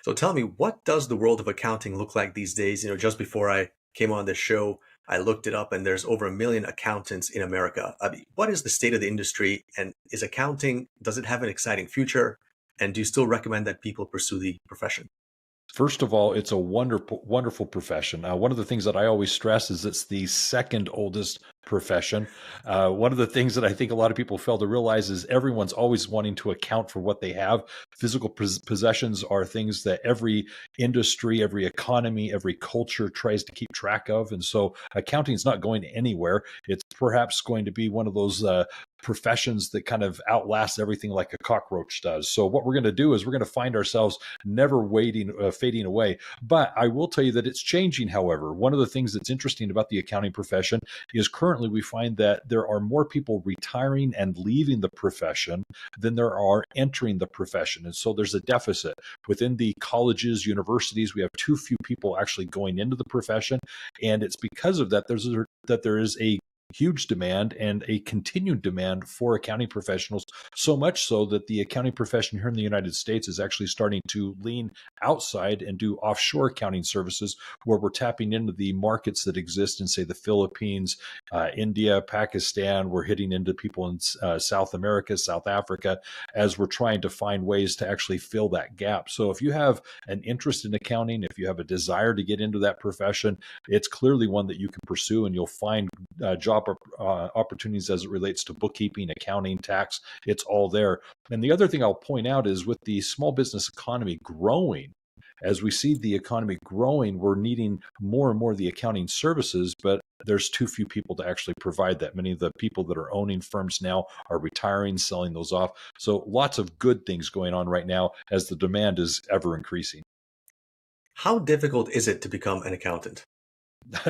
So tell me, what does the world of accounting look like these days? Just before I came on this show, I looked it up and there's over 1 million accountants in America. I mean, what is the state of the industry and is accounting, does it have an exciting future? And do you still recommend that people pursue the profession? First of all, it's a wonderful, wonderful profession. One of the things that I always stress is it's the second oldest profession. One of the things that I think a lot of people fail to realize is everyone's always wanting to account for what they have. Physical possessions are things that every industry, every economy, every culture tries to keep track of. And so accounting is not going anywhere. It's perhaps going to be one of those professions that kind of outlasts everything like a cockroach does. So what we're going to do is we're going to find ourselves never fading away. But I will tell you that it's changing. However, one of the things that's interesting about the accounting profession is currently we find that there are more people retiring and leaving the profession than there are entering the profession. And so there's a deficit within the colleges, universities. We have too few people actually going into the profession. And it's because of that, there is a huge demand and a continued demand for accounting professionals, so much so that the accounting profession here in the United States is actually starting to lean outside and do offshore accounting services, where we're tapping into the markets that exist in, say, the Philippines, India, Pakistan. We're hitting into people in South America, South Africa, as we're trying to find ways to actually fill that gap. So if you have an interest in accounting, if you have a desire to get into that profession, it's clearly one that you can pursue, and you'll find job opportunities as it relates to bookkeeping, accounting, tax. It's all there. And the other thing I'll point out is with the small business economy growing, as we see the economy growing, we're needing more and more of the accounting services, but there's too few people to actually provide that. Many of the people that are owning firms now are retiring, selling those off. So lots of good things going on right now as the demand is ever increasing. How difficult is it to become an accountant?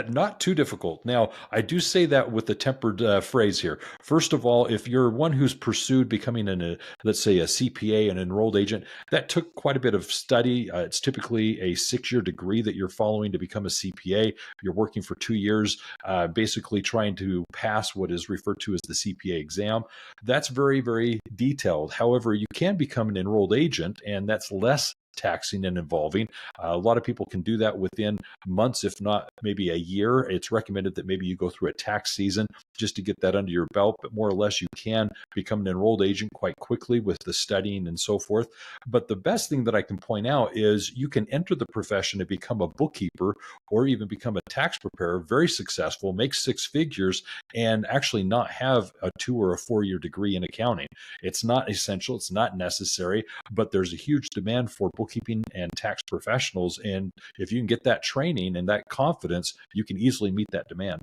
Not too difficult. Now, I do say that with a tempered phrase here. First of all, if you're one who's pursued becoming let's say, a CPA, an enrolled agent, that took quite a bit of study. It's typically a 6-year degree that you're following to become a CPA. You're working for 2 years, basically trying to pass what is referred to as the CPA exam. That's very, very detailed. However, you can become an enrolled agent, and that's less taxing and involving. A lot of people can do that within months, if not maybe a year. It's recommended that maybe you go through a tax season just to get that under your belt, but more or less you can become an enrolled agent quite quickly with the studying and so forth. But the best thing that I can point out is you can enter the profession and become a bookkeeper or even become a tax preparer, very successful, make 6 figures, and actually not have a 2 or 4 year degree in accounting. It's not essential, it's not necessary, but there's a huge demand for bookkeeping and tax professionals. And if you can get that training and that confidence, you can easily meet that demand.